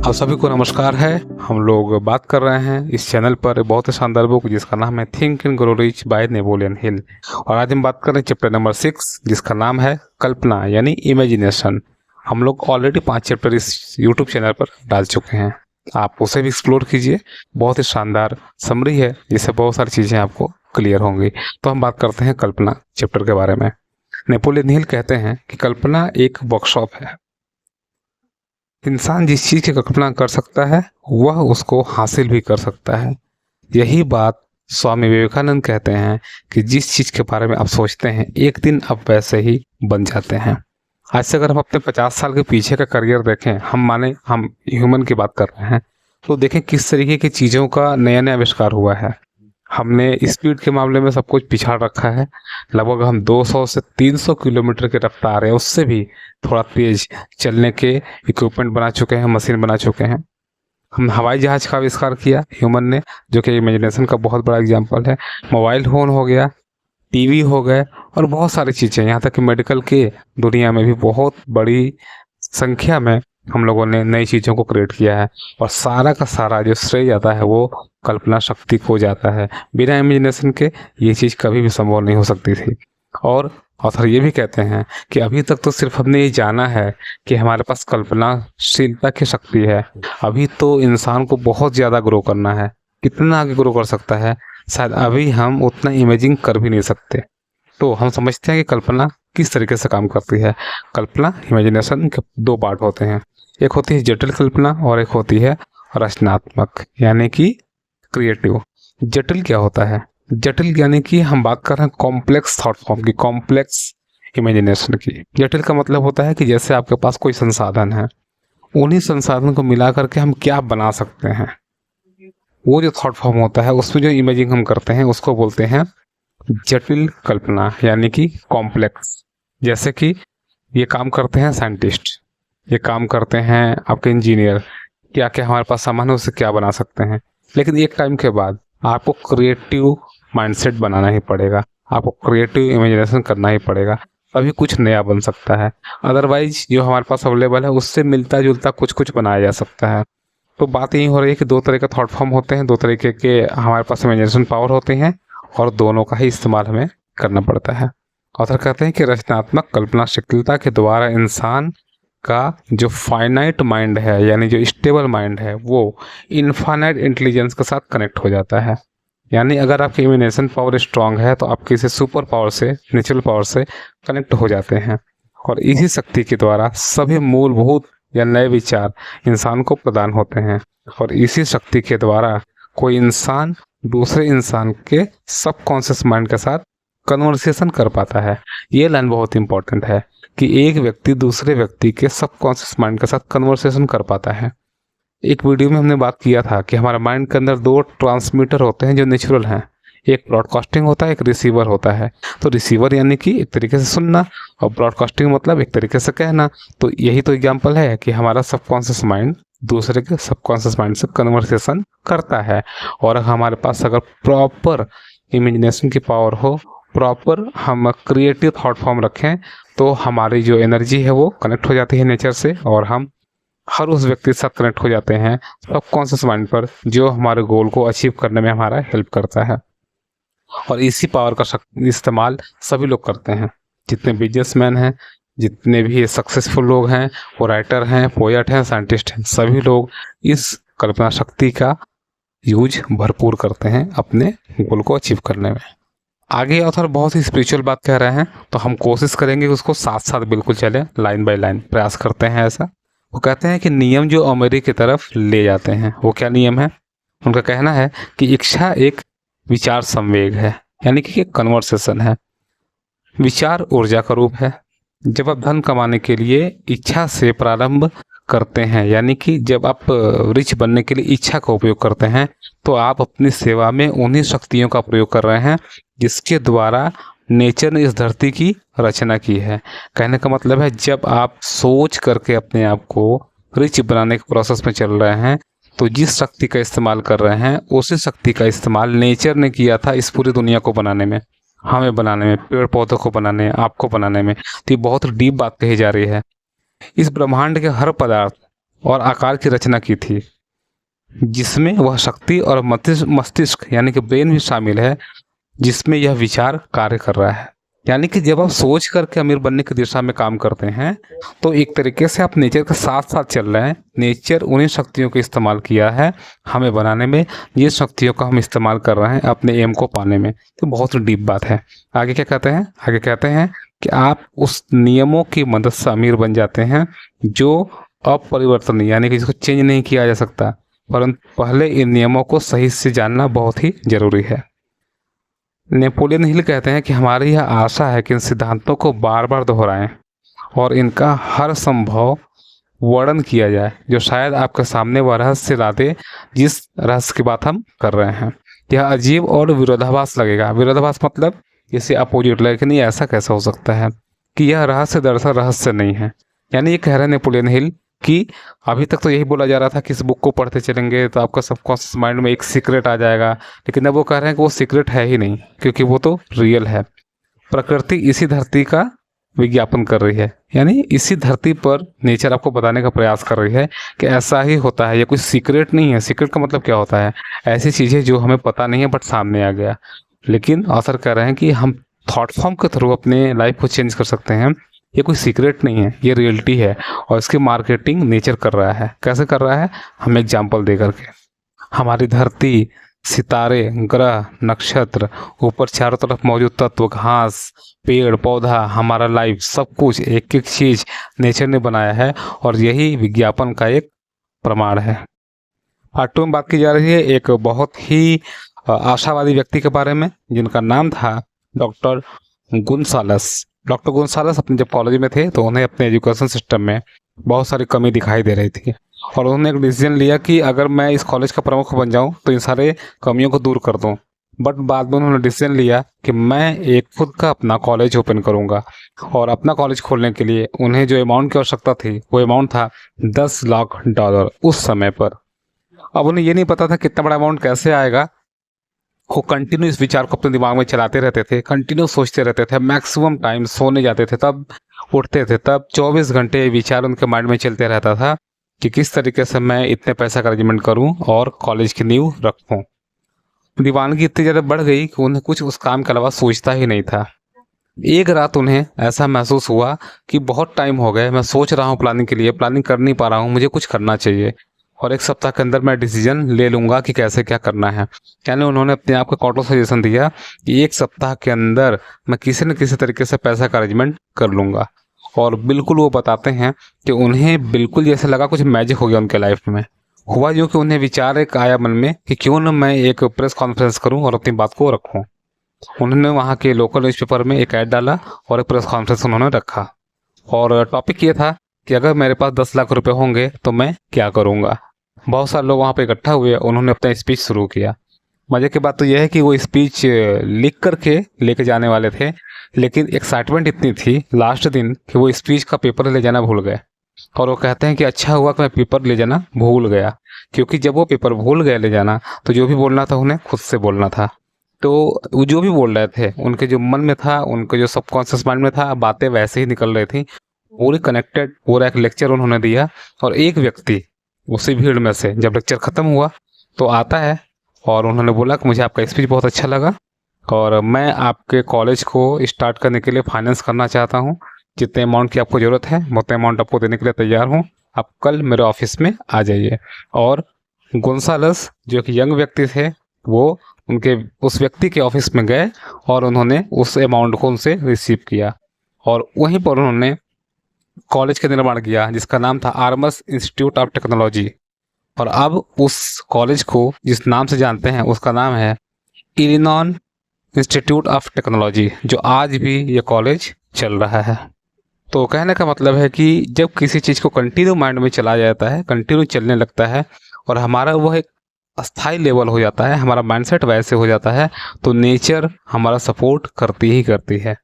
आप सभी को नमस्कार है। हम लोग बात कर रहे हैं इस चैनल पर बहुत ही शानदार बुक जिसका नाम है think and grow rich by Napoleon Hill. और आज हम बात कर रहे हैं चैप्टर नंबर 6 जिसका नाम है कल्पना यानी इमेजिनेशन। हम लोग ऑलरेडी 5 चैप्टर इस यूट्यूब चैनल पर डाल चुके हैं, आप उसे भी एक्सप्लोर कीजिए। बहुत ही शानदार समरी है जिससे बहुत सारी चीज़ें आपको क्लियर होंगी। तो हम बात करते हैं कल्पना चैप्टर के बारे में। नेपोलियन हिल कहते हैं कि कल्पना एक वर्कशॉप है। इंसान जिस चीज़ की कल्पना कर सकता है वह उसको हासिल भी कर सकता है। यही बात स्वामी विवेकानंद कहते हैं कि जिस चीज़ के बारे में आप सोचते हैं एक दिन आप वैसे ही बन जाते हैं। आज से अगर हम अपने 50 साल के पीछे का करियर देखें, हम ह्यूमन की बात कर रहे हैं, तो देखें किस तरीके की चीज़ों का नया नया आविष्कार हुआ है। हमने स्पीड के मामले में सब कुछ पिछाड़ रखा है। लगभग हम 200 से 300 किलोमीटर की रफ्तार है उससे भी थोड़ा तेज चलने के इक्विपमेंट बना चुके हैं, मशीन बना चुके हैं। हम हवाई जहाज का आविष्कार किया ह्यूमन ने, जो कि इमेजिनेशन का बहुत बड़ा एग्जांपल है। मोबाइल फ़ोन हो गया, टीवी हो गए और बहुत सारी चीज़ें, यहाँ तक कि मेडिकल के दुनिया में भी बहुत बड़ी संख्या में हम लोगों ने नई चीज़ों को क्रिएट किया है। और सारा का सारा जो श्रेय जाता है वो कल्पना शक्ति को जाता है। बिना इमेजिनेशन के ये चीज़ कभी भी संभव नहीं हो सकती थी। और ऑथर ये भी कहते हैं कि अभी तक तो सिर्फ हमने ये जाना है कि हमारे पास कल्पनाशीलता की शक्ति है। अभी तो इंसान को बहुत ज़्यादा ग्रो करना है। कितना आगे ग्रो कर सकता है शायद अभी हम उतना इमेजिन कर भी नहीं सकते। तो हम समझते हैं कि कल्पना किस तरीके से काम करती है। कल्पना इमेजिनेशन के 2 पार्ट होते हैं, एक होती है जटिल कल्पना और एक होती है रचनात्मक यानी कि क्रिएटिव। जटिल क्या होता है? जटिल यानी कि हम बात कर रहे हैं कॉम्प्लेक्स थॉट फॉर्म की, कॉम्प्लेक्स इमेजिनेशन की। जटिल का मतलब होता है कि जैसे आपके पास कोई संसाधन है, उन्हीं संसाधन को मिला करके हम क्या बना सकते हैं। वो जो थॉट फॉर्म होता है उसमें जो इमेजिंग हम करते हैं उसको बोलते हैं जटिल कल्पना यानी कि कॉम्प्लेक्स। जैसे कि ये काम करते हैं साइंटिस्ट, ये काम करते हैं आपके इंजीनियर, क्या क्या हमारे पास सामान है उससे क्या बना सकते हैं। लेकिन एक टाइम के बाद आपको क्रिएटिव माइंडसेट बनाना ही पड़ेगा, आपको क्रिएटिव इमेजिनेशन करना ही पड़ेगा, अभी कुछ नया बन सकता है। अदरवाइज जो हमारे पास अवेलेबल है उससे मिलता जुलता कुछ कुछ बनाया जा सकता है। तो बात यही हो रही है कि 2 तरह के थॉट फॉर्म होते हैं, 2 तरीके के हमारे पास इमेजिनेशन पावर होते हैं और दोनों का ही इस्तेमाल हमें करना पड़ता है। ऑथर कहते हैं कि रचनात्मक कल्पनाशीलता के द्वारा इंसान का जो फाइनाइट माइंड है यानी जो स्टेबल माइंड है वो इनफाइनाइट इंटेलिजेंस के साथ कनेक्ट हो जाता है। यानी अगर आपकी इमेजिनेशन पावर स्ट्रांग है तो आप किसी सुपर पावर से, नेचुरल पावर से कनेक्ट हो जाते हैं। और इसी शक्ति के द्वारा सभी मूलभूत या नए विचार इंसान को प्रदान होते हैं। और इसी शक्ति के द्वारा कोई इंसान दूसरे इंसान के सबकॉन्शियस माइंड के साथ कन्वर्सेशन कर पाता है। ये लाइन बहुत इंपॉर्टेंट है कि एक व्यक्ति दूसरे व्यक्ति के सबकॉन्शियस माइंड के साथ कन्वर्सेशन कर पाता है। एक वीडियो में हमने बात किया था कि हमारे माइंड के अंदर 2 ट्रांसमीटर होते हैं जो नेचुरल हैं, एक ब्रॉडकास्टिंग होता है, एक रिसीवर होता है। तो रिसीवर यानी कि एक तरीके से सुनना और ब्रॉडकास्टिंग मतलब एक तरीके से कहना। तो यही तो एग्जाम्पल है कि हमारा सबकॉन्शियस माइंड दूसरे के सबकॉन्शियस माइंड से कन्वर्सेशन करता है। और हमारे पास अगर प्रॉपर इमेजिनेशन की पावर हो, प्रॉपर हम क्रिएटिव थॉट फॉर्म रखें, तो हमारी जो एनर्जी है वो कनेक्ट हो जाती है नेचर से और हम हर उस व्यक्ति के साथ कनेक्ट हो जाते हैं सबकॉन्शियस माइंड पर, जो हमारे गोल को अचीव करने में हमारा हेल्प करता है। और इसी पावर का इस्तेमाल सभी लोग करते हैं, जितने बिजनेसमैन हैं, जितने भी सक्सेसफुल लोग हैं, वो राइटर हैं, पोएट हैं, साइंटिस्ट हैं, सभी लोग इस कल्पना शक्ति का यूज भरपूर करते हैं अपने गोल को अचीव करने में। आगे ऑथर बहुत ही स्पिरिचुअल बात कह रहे हैं, तो हम कोशिश करेंगे कि उसको साथ साथ बिल्कुल चले, लाइन बाय लाइन प्रयास करते हैं ऐसा। वो कहते हैं कि नियम जो अमेरिका की तरफ ले जाते हैं, वो क्या नियम है? उनका कहना है कि इच्छा एक विचार संवेग है यानी कि एक कन्वर्सेशन है। विचार ऊर्जा का रूप है। जब आप धन कमाने के लिए इच्छा से प्रारंभ करते हैं यानी कि जब आप रिच बनने के लिए इच्छा का उपयोग करते हैं, तो आप अपनी सेवा में उन्हीं शक्तियों का प्रयोग कर रहे हैं जिसके द्वारा नेचर ने इस धरती की रचना की है। कहने का मतलब है जब आप सोच करके अपने आप को रिच बनाने के प्रोसेस में चल रहे हैं, तो जिस शक्ति का इस्तेमाल कर रहे हैं उसी शक्ति का इस्तेमाल नेचर ने किया था इस पूरी दुनिया को बनाने में, हमें बनाने में, पेड़ पौधों को बनाने, आपको बनाने में। तो ये बहुत डीप बात कही जा रही है। इस ब्रह्मांड के हर पदार्थ और आकार की रचना की थी, जिसमें वह शक्ति और मस्तिष्क यानी कि ब्रेन भी शामिल है, जिसमें यह विचार कार्य कर रहा है। यानी कि जब आप सोच करके अमीर बनने की दिशा में काम करते हैं तो एक तरीके से आप नेचर के साथ साथ चल रहे हैं। नेचर उन्हीं शक्तियों का इस्तेमाल किया है हमें बनाने में, जिन शक्तियों का हम इस्तेमाल कर रहे हैं अपने एम को पाने में। तो बहुत डीप बात है। आगे क्या कहते हैं? आगे कहते हैं कि आप उस नियमों की मदद से अमीर बन जाते हैं जो अपरिवर्तनीय यानी कि जिसको चेंज नहीं किया जा सकता, परंतु पहले इन नियमों को सही से जानना बहुत ही जरूरी है। नेपोलियन हिल कहते हैं कि हमारी यह आशा है कि इन सिद्धांतों को बार बार दोहराएं और इनका हर संभव वर्णन किया जाए, जो शायद आपके सामने वह रहस्य ला दे जिस रहस्य की बात हम कर रहे हैं। यह अजीब और विरोधाभास लगेगा। विरोधाभास मतलब इसे अपोजिट लगे कि नहीं, ऐसा कैसा हो सकता है कि यह रहस्य दरअसल रहस्य नहीं है। यानी ये कह रहे हैं नेपोलियन हिल कि अभी तक तो यही बोला जा रहा था कि इस बुक को पढ़ते चलेंगे तो आपका सबकॉन्शियस माइंड में एक सीक्रेट आ जाएगा, लेकिन अब वो कह रहे हैं कि वो सीक्रेट है ही नहीं, क्योंकि वो तो रियल है। प्रकृति इसी धरती का विज्ञापन कर रही है, यानी इसी धरती पर नेचर आपको बताने का प्रयास कर रही है कि ऐसा ही होता है। ये कोई सीक्रेट नहीं है। सीक्रेट का मतलब क्या होता है? ऐसी चीज़ें जो हमें पता नहीं है बट सामने आ गया। लेकिन ऑथर कह रहे हैं कि हम थॉट फॉर्म के थ्रू अपने लाइफ को चेंज कर सकते हैं। ये कोई सीक्रेट नहीं है, ये रियलिटी है और इसकी मार्केटिंग नेचर कर रहा है। कैसे कर रहा है? हम एग्जाम्पल दे करके। हमारी धरती, सितारे, ग्रह, नक्षत्र, ऊपर चारों तरफ मौजूद तत्व, घास, पेड़ पौधा, हमारा लाइफ, सब कुछ एक एक चीज नेचर ने बनाया है और यही विज्ञापन का एक प्रमाण है। पार्ट 2 में बात की जा रही है एक बहुत ही आशावादी व्यक्ति के बारे में, जिनका नाम था डॉक्टर गुनसालस। डॉक्टर गुनसालस अपने जब कॉलेज में थे तो उन्हें अपने एजुकेशन सिस्टम में बहुत सारी कमी दिखाई दे रही थी और उन्होंने एक डिसीजन लिया कि अगर मैं इस कॉलेज का प्रमुख बन जाऊं तो इन सारे कमियों को दूर कर दूं। बट बाद में उन्होंने डिसीजन लिया कि मैं एक खुद का अपना कॉलेज ओपन करूंगा और अपना कॉलेज खोलने के लिए उन्हें जो अमाउंट की आवश्यकता थी वो अमाउंट था $10 लाख उस समय पर। अब उन्हें ये नहीं पता था कितना बड़ा अमाउंट कैसे आएगा। वो कंटिन्यू इस विचार को अपने दिमाग में चलाते रहते थे, कंटिन्यू सोचते रहते थे। मैक्सिमम टाइम सोने जाते थे तब उठते थे तब 24 घंटे ये विचार उनके माइंड में चलते रहता था कि किस तरीके से मैं इतने पैसा का अरेंजमेंट करूं और कॉलेज की नींव रखूं। दीवानगी इतनी ज़्यादा बढ़ गई कि उन्हें कुछ उस काम के अलावा सोचता ही नहीं था। एक रात उन्हें ऐसा महसूस हुआ कि बहुत टाइम हो गए, मैं सोच रहा हूँ प्लानिंग के लिए, प्लानिंग कर नहीं पा रहा हूँ, मुझे कुछ करना चाहिए और एक सप्ताह के अंदर मैं डिसीजन ले लूँगा कि कैसे क्या करना है। यानी उन्होंने अपने आप को कॉटो सजेशन दिया कि एक सप्ताह के अंदर मैं किसी न किसी तरीके से पैसा का अरेंजमेंट कर लूँगा। और बिल्कुल वो बताते हैं कि उन्हें बिल्कुल जैसे लगा कुछ मैजिक हो गया उनके लाइफ में। हुआ जो कि उन्हें विचार एक आया मन में कि क्यों न मैं एक प्रेस कॉन्फ्रेंस करूं और अपनी बात को रखूं। उन्होंने वहां के लोकल न्यूज़पेपर में एक ऐड डाला और एक प्रेस कॉन्फ्रेंस उन्होंने रखा और टॉपिक ये था कि अगर मेरे पास 10 लाख रुपए होंगे तो मैं क्या करूंगा। बहुत सारे लोग वहाँ पे इकट्ठा हुए, उन्होंने अपना स्पीच शुरू किया। मजे की बात तो यह है कि वो स्पीच लिख करके लेके जाने वाले थे, लेकिन एक्साइटमेंट इतनी थी लास्ट दिन कि वो स्पीच का पेपर ले जाना भूल गए। और वो कहते हैं कि अच्छा हुआ कि मैं पेपर ले जाना भूल गया, क्योंकि जब वो पेपर भूल गए ले जाना तो जो भी बोलना था उन्हें खुद से बोलना था। तो वो जो भी बोल रहे थे उनके जो मन में था, उनके जो सबकॉन्शियस माइंड में था, बातें वैसे ही निकल रही थी, पूरी कनेक्टेड। पूरा एक लेक्चर उन्होंने दिया और एक व्यक्ति उसी भीड़ में से जब लेक्चर ख़त्म हुआ तो आता है और उन्होंने बोला कि मुझे आपका स्पीच बहुत अच्छा लगा और मैं आपके कॉलेज को स्टार्ट करने के लिए फाइनेंस करना चाहता हूँ। जितने अमाउंट की आपको ज़रूरत है मैं उतने अमाउंट आपको देने के लिए तैयार हूँ। आप कल मेरे ऑफिस में आ जाइए। और गोंसालस जो कि यंग व्यक्ति थे वो उनके उस व्यक्ति के ऑफिस में गए और उन्होंने उस अमाउंट को उनसे रिसीव किया और वहीं पर उन्होंने कॉलेज का निर्माण किया जिसका नाम था आर्मस इंस्टीट्यूट ऑफ टेक्नोलॉजी। और अब उस कॉलेज को जिस नाम से जानते हैं उसका नाम है इलिनॉय इंस्टीट्यूट ऑफ टेक्नोलॉजी, जो आज भी ये कॉलेज चल रहा है। तो कहने का मतलब है कि जब किसी चीज़ को कंटिन्यू माइंड में चला जाता है, कंटिन्यू चलने लगता है और हमारा वह एक अस्थाई लेवल हो जाता है, हमारा माइंडसेट वैसे हो जाता है, तो नेचर हमारा सपोर्ट करती ही करती है।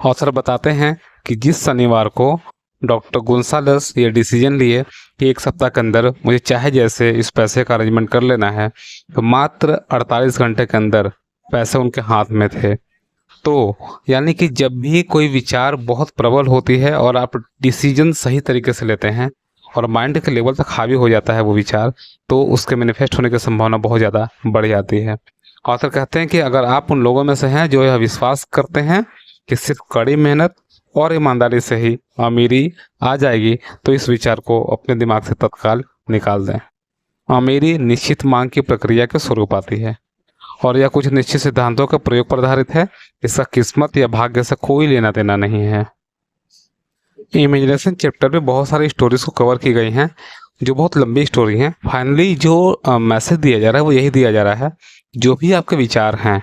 ऑथर बताते हैं कि जिस शनिवार को डॉक्टर गोंसालस ये डिसीजन लिए कि एक सप्ताह के अंदर मुझे चाहे जैसे इस पैसे का अरेंजमेंट कर लेना है, तो मात्र 48 घंटे के अंदर पैसे उनके हाथ में थे। तो यानी कि जब भी कोई विचार बहुत प्रबल होती है और आप डिसीजन सही तरीके से लेते हैं और माइंड के लेवल तक हावी हो जाता है वो विचार, तो उसके मैनिफेस्ट होने की संभावना बहुत ज़्यादा बढ़ जाती है। ऑथर कहते हैं कि अगर आप उन लोगों में से हैं जो यह विश्वास करते हैं कि सिर्फ कड़ी मेहनत और ईमानदारी से ही अमीरी आ जाएगी, तो इस विचार को अपने दिमाग से तत्काल निकाल दें। अमीरी निश्चित मांग की प्रक्रिया के स्वरूप आती है और यह कुछ निश्चित सिद्धांतों के प्रयोग पर आधारित है। इसका किस्मत या भाग्य से कोई लेना देना नहीं है। इमेजिनेशन चैप्टर में बहुत सारी स्टोरीज को कवर की गई हैं जो बहुत लंबी स्टोरी हैं। फाइनली जो मैसेज दिया जा रहा है वो यही दिया जा रहा है, जो भी आपके विचार हैं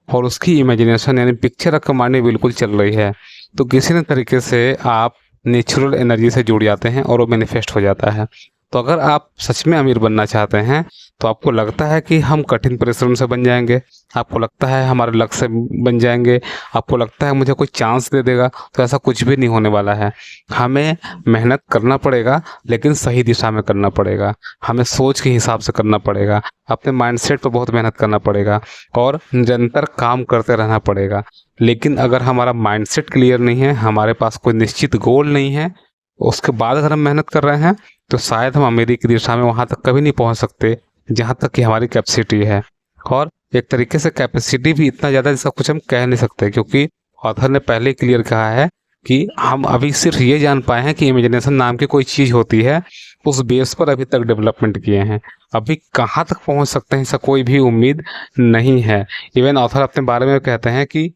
और उसकी इमेजिनेशन यानी पिक्चर आपके माइंड में बिल्कुल चल रही है, तो किसी न तरीके से आप नेचुरल एनर्जी से जुड़ जाते हैं और वो मैनिफेस्ट हो जाता है। तो अगर आप सच में अमीर बनना चाहते हैं तो आपको लगता है कि हम कठिन परिश्रम से बन जाएंगे, आपको लगता है हमारे लक से बन जाएंगे, आपको लगता है मुझे कोई चांस दे देगा, तो ऐसा कुछ भी नहीं होने वाला है। हमें मेहनत करना पड़ेगा, लेकिन सही दिशा में करना पड़ेगा। हमें सोच के हिसाब से करना पड़ेगा, अपने माइंडसेट पर बहुत मेहनत करना पड़ेगा और निरंतर काम करते रहना पड़ेगा। लेकिन अगर हमारा माइंडसेट क्लियर नहीं है, हमारे पास कोई निश्चित गोल नहीं है, उसके बाद अगर हम मेहनत कर रहे हैं, तो शायद हम अमीरी की दिशा में वहाँ तक कभी नहीं पहुँच सकते जहाँ तक कि हमारी कैपेसिटी है। और एक तरीके से कैपेसिटी भी इतना ज़्यादा जिसका कुछ हम कह नहीं सकते, क्योंकि ऑथर ने पहले क्लियर कहा है कि हम अभी सिर्फ ये जान पाए हैं कि इमेजिनेशन नाम की कोई चीज़ होती है, उस बेस पर अभी तक डेवलपमेंट किए हैं। अभी कहाँ तक पहुँच सकते हैं इसका कोई भी उम्मीद नहीं है। इवन ऑथर अपने बारे में कहते हैं कि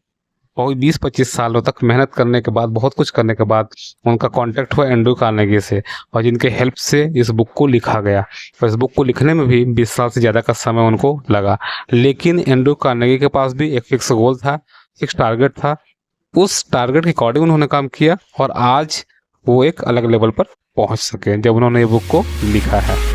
और 20-25 सालों तक मेहनत करने के बाद, बहुत कुछ करने के बाद उनका कांटेक्ट हुआ एंड्रू कार्नेगी से, और जिनके हेल्प से इस बुक को लिखा गया। और इस बुक को लिखने में भी 20 साल से ज़्यादा का समय उनको लगा। लेकिन एंड्रू कार्नेगी के पास भी एक फिक्स गोल था, फिक्स टारगेट था। उस टारगेट के अकॉर्डिंग उन्होंने काम किया और आज वो एक अलग लेवल पर पहुंच सके जब उन्होंने ये बुक को लिखा है।